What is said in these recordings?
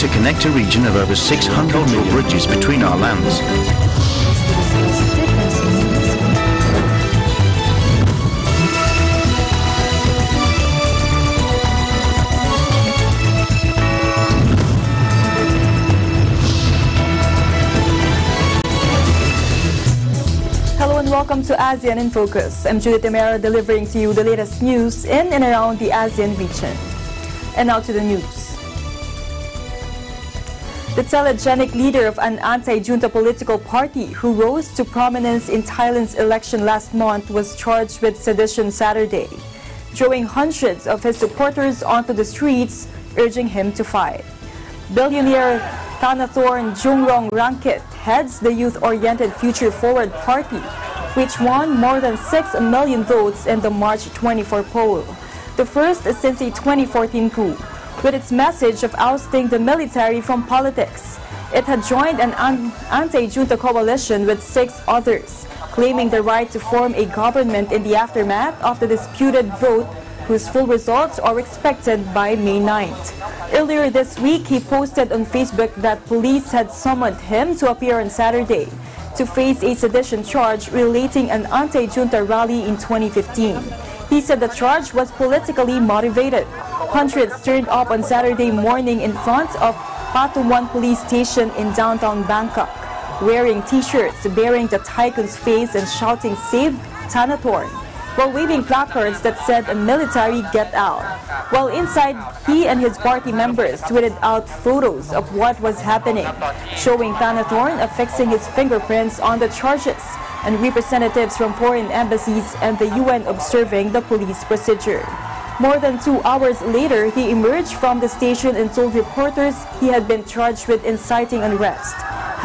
to connect a region of over 600 million bridges between our lands. Hello and welcome to ASEAN in Focus. I'm Judith Amera, delivering to you the latest news in and around the ASEAN region. And now to the news. The telegenic leader of an anti-junta political party who rose to prominence in Thailand's election last month was charged with sedition Saturday, drawing hundreds of his supporters onto the streets, urging him to fight. Billionaire Thanathorn Jungrong Rangkit heads the youth-oriented Future Forward Party, which won more than 6 million votes in the March 24 poll, the first since a 2014 coup. With its message of ousting the military from politics, it had joined an anti-junta coalition with 6 others, claiming the right to form a government in the aftermath of the disputed vote, whose full results are expected by May 9th. Earlier this week, he posted on Facebook that police had summoned him to appear on Saturday to face a sedition charge relating an anti-junta rally in 2015. He said the charge was politically motivated. Hundreds turned up on Saturday morning in front of Patumwan police station in downtown Bangkok, wearing t-shirts bearing the tycoon's face and shouting "Save Thanathorn," while waving placards that said "Military, get out." While inside, he and his party members tweeted out photos of what was happening, showing Thanathorn affixing his fingerprints on the charges, and representatives from foreign embassies and the UN observing the police procedure. More than 2 hours later, he emerged from the station and told reporters he had been charged with inciting unrest,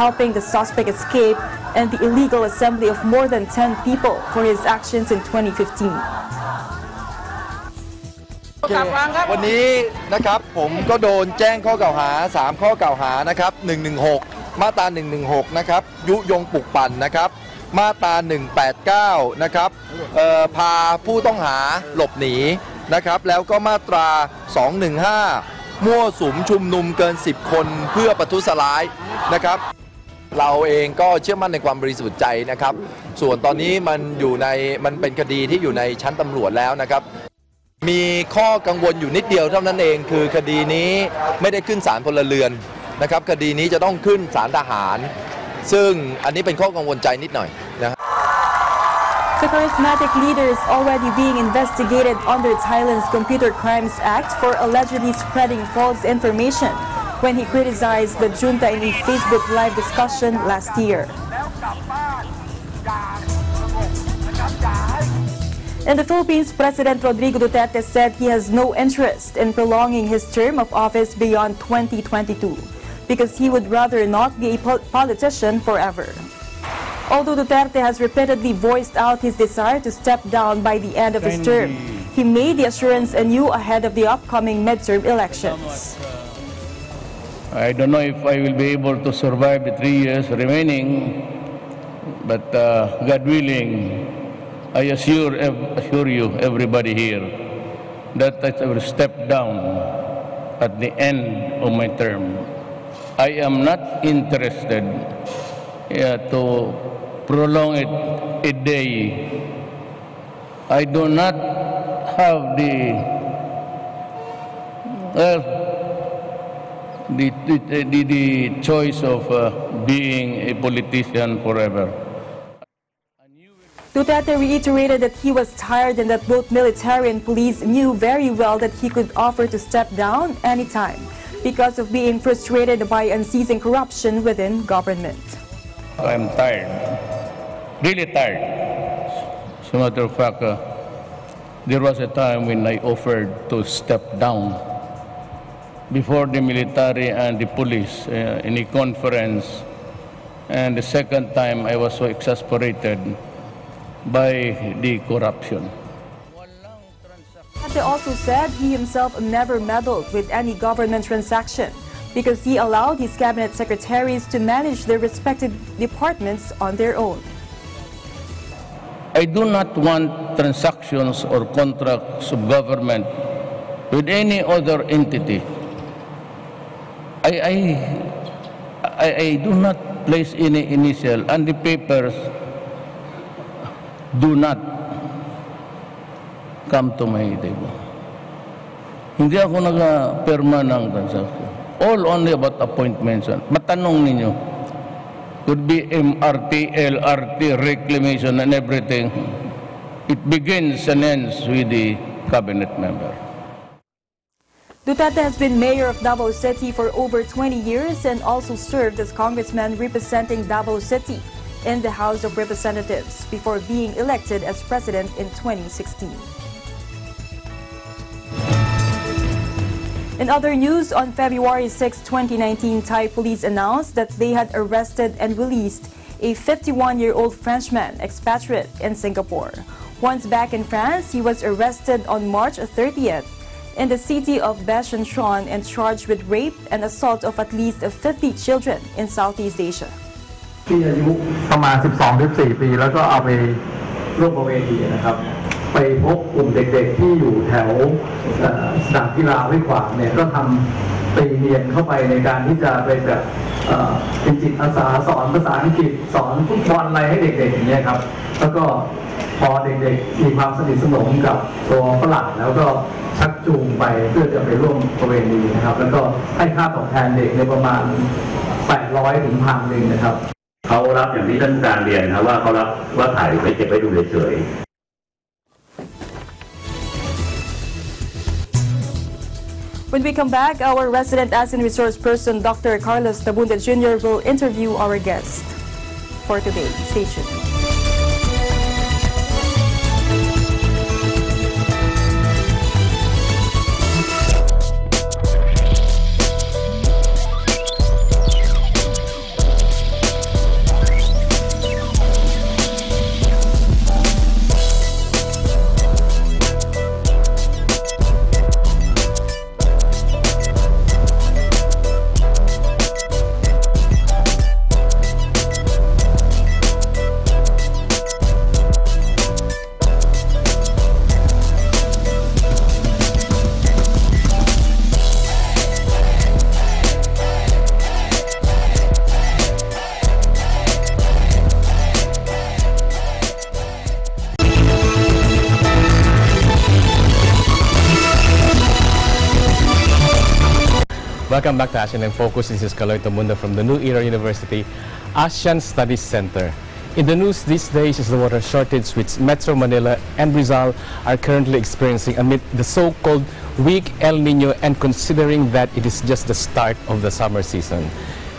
helping the suspect escape, and the illegal assembly of more than 10 people for his actions in 2015. วันนี้นะครับผมก็โดนแจ้งข้อกล่าวหา3ข้อกล่าวหานะครับ116มาตรา116นะครับยุยงปลุกปั่นนะครับมาตรา189นะครับพาผู้ต้องหาหลบหนีนะครับแล้วก็มาตรา215มั่วสุมชุมนุมเกิน10คนเพื่อประทุษร้ายนะครับเราเองก็เชื่อมั่นในความบริสุทธิ์ใจนะครับส่วนตอนนี้มันเป็นคดีที่อยู่ในชั้นตำรวจแล้วนะครับมีข้อกังวลอยู่นิดเดียวเท่านั้นเองคือคดีนี้ไม่ได้ขึ้นศาลพลเรือนนะครับคดีนี้จะต้องขึ้นศาลทหารซึ่งอันนี้เป็นข้อกังวลใจนิดหน่อยนะ The charismatic leader is already being investigated under Thailand's Computer Crimes Act for allegedly spreading false information when he criticized the junta in a Facebook live discussion last year. In the Philippines, President Rodrigo Duterte said he has no interest in prolonging his term of office beyond 2022 because he would rather not be a politician forever. Although Duterte has repeatedly voiced out his desire to step down by the end of his term, he made the assurance anew ahead of the upcoming midterm elections. I don't know if I will be able to survive the 3 years remaining, but God willing, I assure you, everybody here, that I will step down at the end of my term. I am not interested to prolong it a day. I do not have the choice of being a politician forever. Duterte reiterated that he was tired and that both military and police knew very well that he could offer to step down anytime because of being frustrated by unceasing corruption within government. I'm tired, really tired. As a matter of fact, there was a time when I offered to step down before the military and the police in a conference, and the second time I was so exasperated by the corruption. Duterte also said he himself never meddled with any government transaction because he allowed his cabinet secretaries to manage their respective departments on their own. I do not want transactions or contracts of government with any other entity. I do not place any initial, and the papers do not come to my table. Hindi ako nag-perma ng transaction. All only about appointments. Matanong ninyo. Could be MRT, LRT, reclamation and everything. It begins and ends with the cabinet member. Duterte has been mayor of Davao City for over 20 years and also served as congressman representing Davao City in the House of Representatives before being elected as president in 2016. In other news, on February 6, 2019, Thai police announced that they had arrested and released a 51-year-old Frenchman expatriate in Singapore. Once back in France, he was arrested on March 30th in the city of Besançon and charged with rape and assault of at least 50 children in Southeast Asia. ที่อายุประมาณ 12-14 ปีแล้วก็เอาไปร่วมประเวณีนะครับไปพบกลุ่มเด็กๆที่อยู่แถวสนามกีฬาห้วยขวางเนี่ยก็ทำตีเนียนเข้าไปในการที่จะไปแบบเป็นจิตอาสาสอนภาษาอังกฤษสอนฟุตบอลอะไรให้เด็กๆอย่างเงี้ยครับแล้วก็พอเด็กๆมีความสนิทสนมกับตัวฝรั่งแล้วก็ชักจูงไปเพื่อจะไปร่วมประเวณีนะครับแล้วก็ให้ค่าตอบแทนเด็กในประมาณ800 ถึง 1,000 นะครับเขารับอย่างที่ท่านการเรียนครับว่าเขารับว่าถ่ายไว้เก็บไว้ดูเฉยๆ When we come back, our resident ASEAN resource person, Dr. Carlos Tabunda Jr. will interview our guest for today. Stay tuned. Welcome back to ASEAN in Focus. This is Kaloy Tamunda from the New Era University ASEAN Studies Center. In the news these days is the water shortage which Metro Manila and Rizal are currently experiencing amid the so-called weak El Nino and considering that it is just the start of the summer season.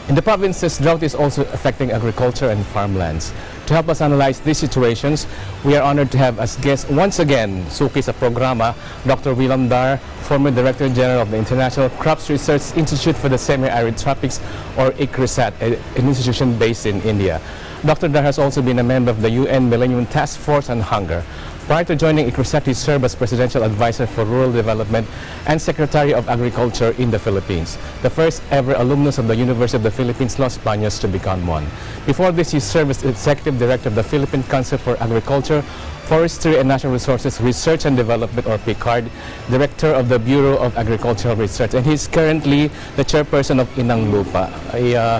In the provinces, drought is also affecting agriculture and farmlands. To help us analyze these situations, we are honored to have as guest once again, Suki sa programa, Dr. William Dar, former Director General of the International Crops Research Institute for the Semi-Arid Tropics, or ICRISAT, an institution based in India. Dr. Dar has also been a member of the UN Millennium Task Force on Hunger. Prior to joining ICRISAT, he served as Presidential Advisor for Rural Development and Secretary of Agriculture in the Philippines, the first ever alumnus of the University of the Philippines, Los Baños, to become one. Before this, he served as Executive Director of the Philippine Council for Agriculture, Forestry and Natural Resources Research and Development, or PICARD, Director of the Bureau of Agricultural Research, and he's currently the Chairperson of Inang Lupa, a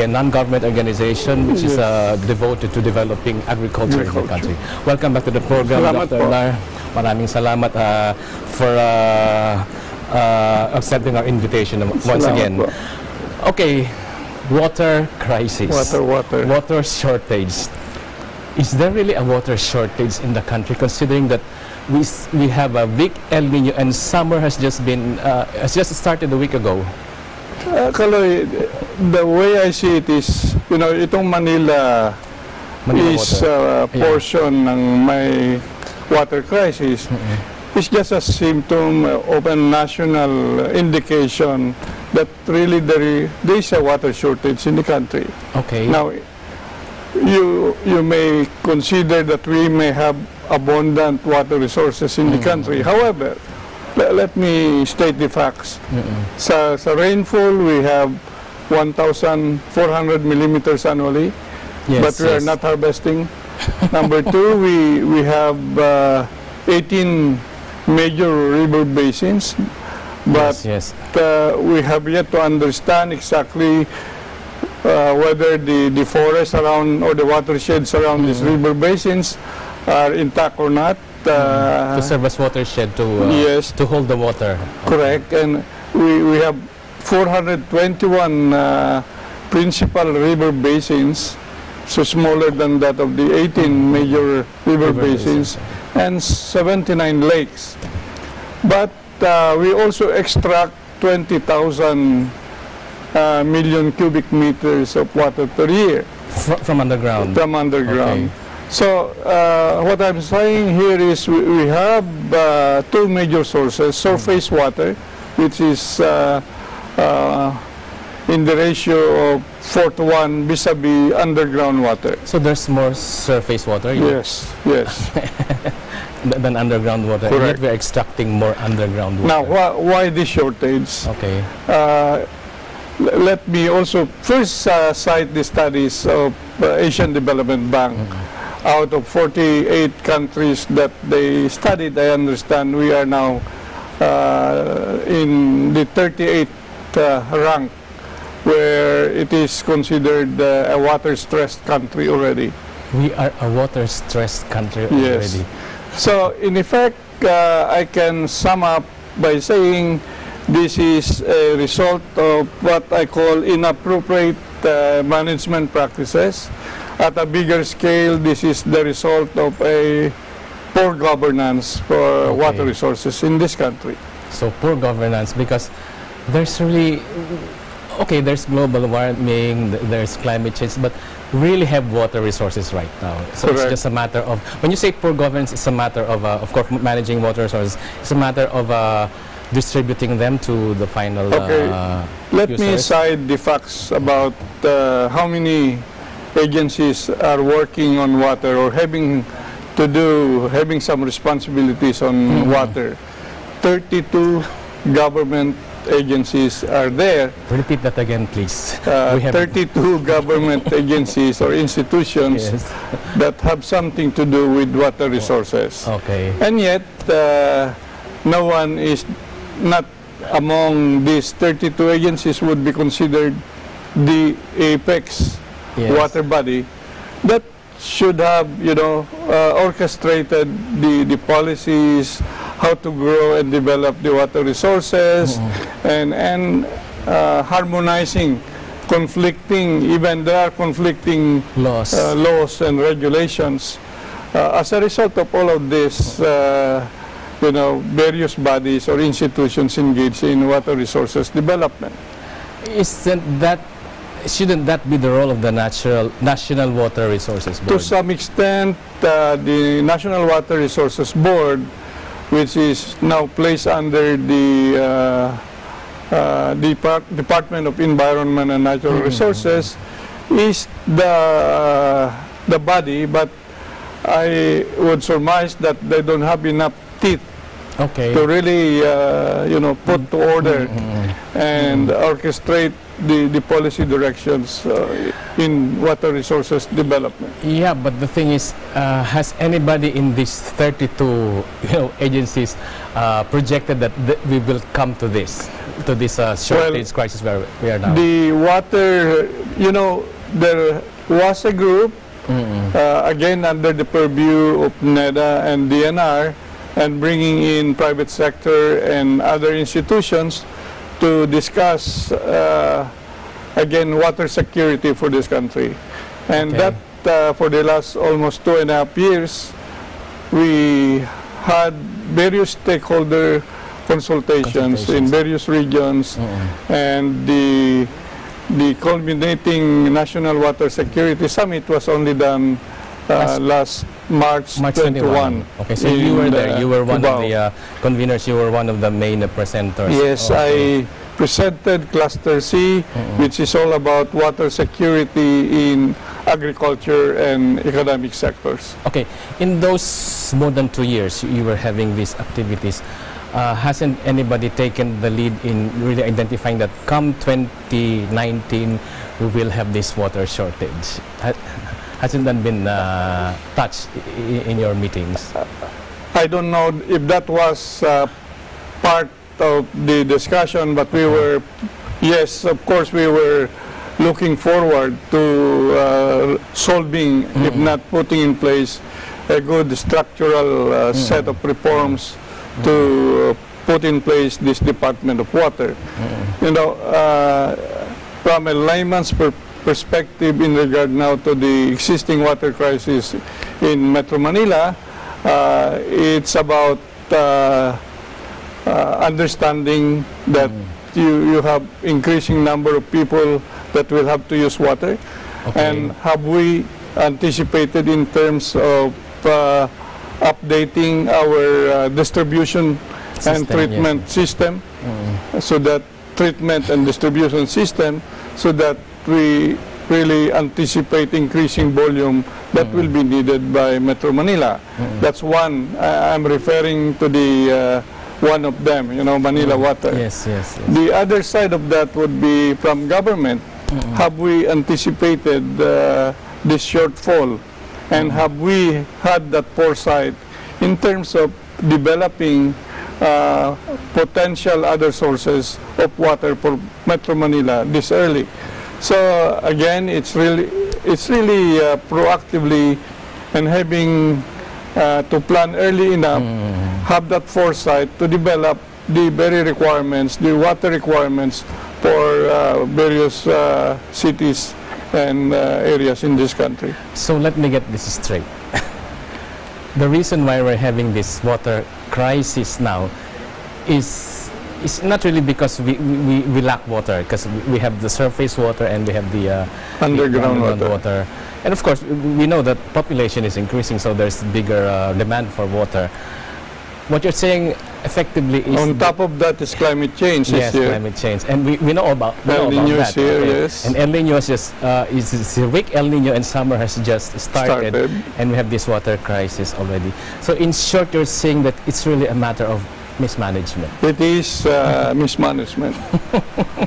non-government organization which is devoted to developing agriculture in the country. Welcome back to the program, Dr. Lar. Maraming salamat for accepting our invitation once again. Okay, water crisis. Water shortage. Is there really a water shortage in the country, considering that we have a weak El Nino and summer has just started a week ago? Kaloy, the way I see it is, you know, itong Manila is a portion ng may water crisis. It's just a symptom of a national indication that really there is a water shortage in the country. Okay. Now, you may consider that we may have abundant water resources in the country. However, let me state the facts. Sa rainfall, we have 1,400 millimeters annually, but we are not harvesting. Number two, we have 18 major river basins. But Yes. we have yet to understand exactly whether the forests around or the watersheds around these river basins are intact or not. To serve as watershed Yes. to hold the water. Correct. And we have 421 principal river basins, so smaller than that of the 18 major river basins, and 79 lakes. But we also extract 20,000 million cubic meters of water per year. From underground. From underground. Okay. So what I'm saying here is we have two major sources: surface water, which is in the ratio of 4:1 vis-a-vis underground water. So there's more surface water. Yes, yes. Than underground water. Correct. And yet we're extracting more underground water. Now, why this shortage? Okay. Let me also first cite the studies of Asian Development Bank. Out of 48 countries that they studied, I understand we are now in the 38th rank, where it is considered a water-stressed country already. We are a water-stressed country already. Yes. So, in effect, I can sum up by saying this is a result of what I call inappropriate management practices. At a bigger scale, this is the result of a poor governance for water resources in this country. So poor governance, because there's really, okay, there's global warming, there's climate change, but we really have water resources right now. So Correct. it's just a matter of, when you say poor governance, it's a matter of course, managing water resources. It's a matter of distributing them to the final Let me users. cite the facts about how many agencies are working on water or having some responsibilities on water. 32 government agencies are there. Repeat that again, please. 32 government agencies or institutions that have something to do with water resources. Okay. And yet, no one is not among these 32 agencies would be considered the apex water body that should have, orchestrated the policies, how to grow and develop the water resources, and harmonizing there are conflicting laws and regulations. As a result of all of this, various bodies or institutions engaged in water resources development. Shouldn't that be the role of the National Water Resources Board? To some extent, the National Water Resources Board, which is now placed under the Department of Environment and Natural Resources, is the body, but I would surmise that they don't have enough teeth to really, put to order and orchestrate the policy directions in water resources development. Yeah, but the thing is, has anybody in these 32 agencies projected that we will come to this shortage crisis where we are now? The water, there was a group, again under the purview of NEDA and DNR, and bringing in private sector and other institutions to discuss, again, water security for this country. And that, for the last almost 2.5 years, we had various stakeholder consultations in various regions, and the culminating National Water Security Summit was only done last March 21. Okay, so you were there. You were one of the conveners. You were one of the main presenters. Yes, I presented Cluster C, which is all about water security in agriculture and economic sectors. Okay, in those more than 2 years you were having these activities, hasn't anybody taken the lead in really identifying that come 2019 we will have this water shortage? Hasn't that been touched in your meetings? I don't know if that was part of the discussion, but we were, yes, of course, we were looking forward to solving, if not putting in place, a good structural set of reforms to put in place this Department of Water. You know, from a layman's perspective in regard now to the existing water crisis in Metro Manila, it's about understanding that you have increasing number of people that will have to use water. And have we anticipated in terms of updating our distribution and treatment system, so that treatment and distribution system, so that we really anticipate increasing volume that will be needed by Metro Manila. That's one. I'm referring to the one of them, you know, Manila Water. Yes. The other side of that would be from government. Have we anticipated this shortfall, and have we had that foresight in terms of developing potential other sources of water for Metro Manila this early? So again, it's really proactively and having to plan early enough, have that foresight to develop the very requirements, the water requirements for various cities and areas in this country. So let me get this straight. The reason why we're having this water crisis now is not really because we lack water, because we have the surface water and we have the underground water. And of course, we know that population is increasing, so there's bigger demand for water. What you're saying effectively is... On top of that is climate change. Yes, climate change. And we know about El Niño that. Here, yes. And El Niño is just, it's a weak El Niño, and summer has just started. And we have this water crisis already. So in short, you're saying that it's really a matter of mismanagement. It is mismanagement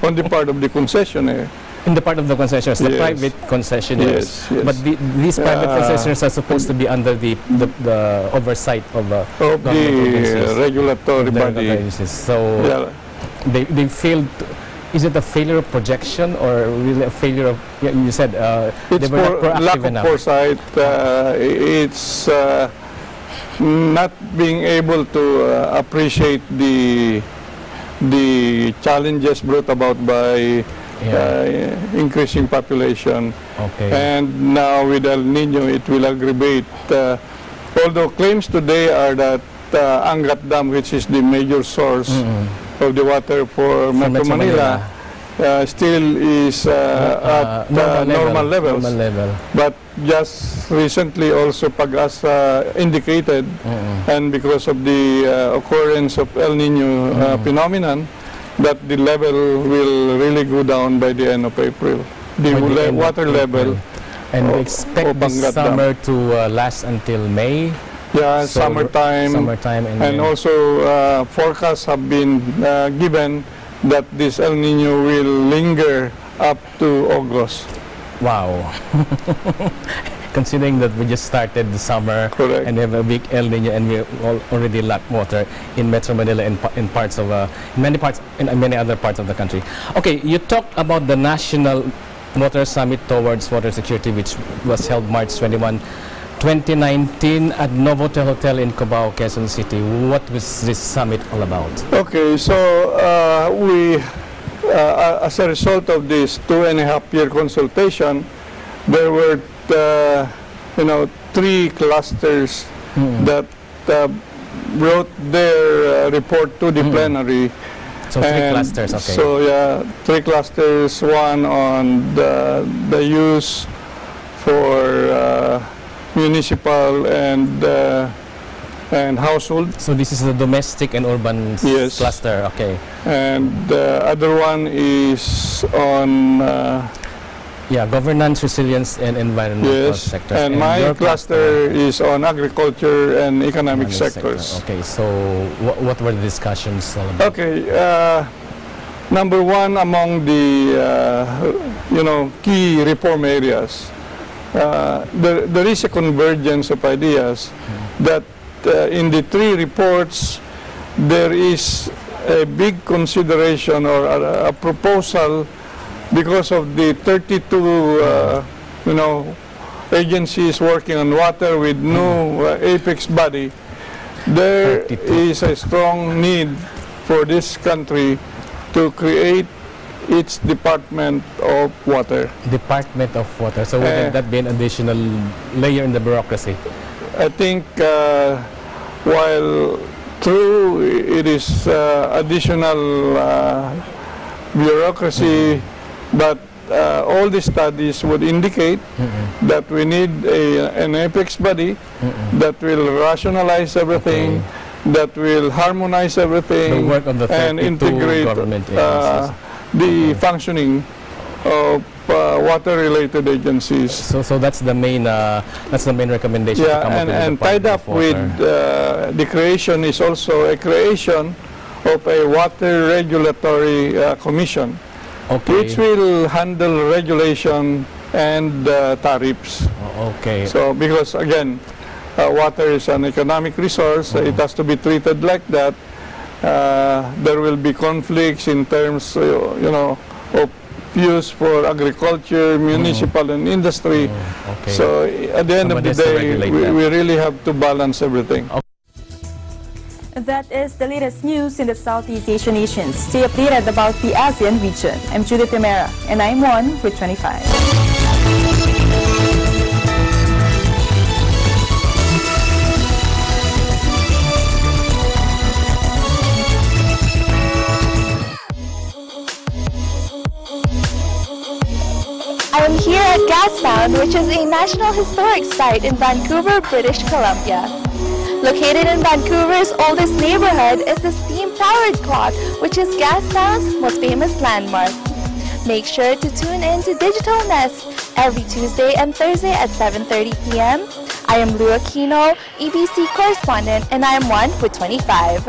on the part of the concessionaire. In the part of the concessionaires, the private concessionaires. Yes. But these private concessionaires are supposed to be under the oversight of the regulatory body. So they failed. Is it a failure of projection or really a failure of? You said it's they were not proactive lack of enough. foresight. It's not being able to appreciate the challenges brought about by increasing population. And now with El Niño, it will aggravate. Although claims today are that Angat Dam, which is the major source of the water for Metro Manila, still is at normal levels. But just recently also Pag-asa indicated, and because of the occurrence of El Niño phenomenon, that the level will really go down by the end of April. The water level. And we expect this summer to last until May. Yeah, so summertime. And also forecasts have been given that this El Niño will linger up to August. Wow. Considering that we just started the summer and we have a big El Niño and we already lack water in Metro Manila and in parts of many other parts of the country. Okay, you talked about the National Water Summit towards Water Security, which was held March 21, 2019 at Novotel Hotel in Cubao, Quezon City. What was this summit all about? Okay, so we, as a result of this 2.5-year consultation, there were 3 clusters that wrote their report to the plenary. So 3 clusters, okay. So 3 clusters. One on the use for municipal and household. So this is the domestic and urban cluster, okay. And the other one is on governance, resilience, and environmental sectors. And my cluster is on agriculture and economic sectors. Okay, so what were the discussions all about? Okay, number one among the key reform areas, there is a convergence of ideas that in the 3 reports there is a big consideration or a proposal because of the 32 agencies working on water with no apex body. There 32. is a strong need for this country to create its Department of Water. Department of Water. So wouldn't that be an additional layer in the bureaucracy? I think while true it is additional bureaucracy, but all the studies would indicate that we need an apex body that will rationalize everything, that will harmonize everything, The work of the and 32 integrate government agencies. the functioning of water-related agencies. So that's the main recommendation to come up with and the tied Department up of with Water. the creation is also a creation of a water regulatory commission, which will handle regulation and tariffs. Okay. So because again, water is an economic resource, it has to be treated like that. There will be conflicts in terms, of use for agriculture, municipal and industry. Okay. So at the end of the Someone has to day, regulate we that. really have to balance everything. That is the latest news in the Southeast Asian nations. Stay updated about the ASEAN region. I'm Judith Primera, and I'm one with 25. I am here at Gastown, which is a National Historic Site in Vancouver, British Columbia. Located in Vancouver's oldest neighborhood is the steam-powered clock, which is Gastown's most famous landmark. Make sure to tune in to Digital Nest every Tuesday and Thursday at 7:30 p.m. I am Lou Aquino, EBC correspondent, and I am one with 25.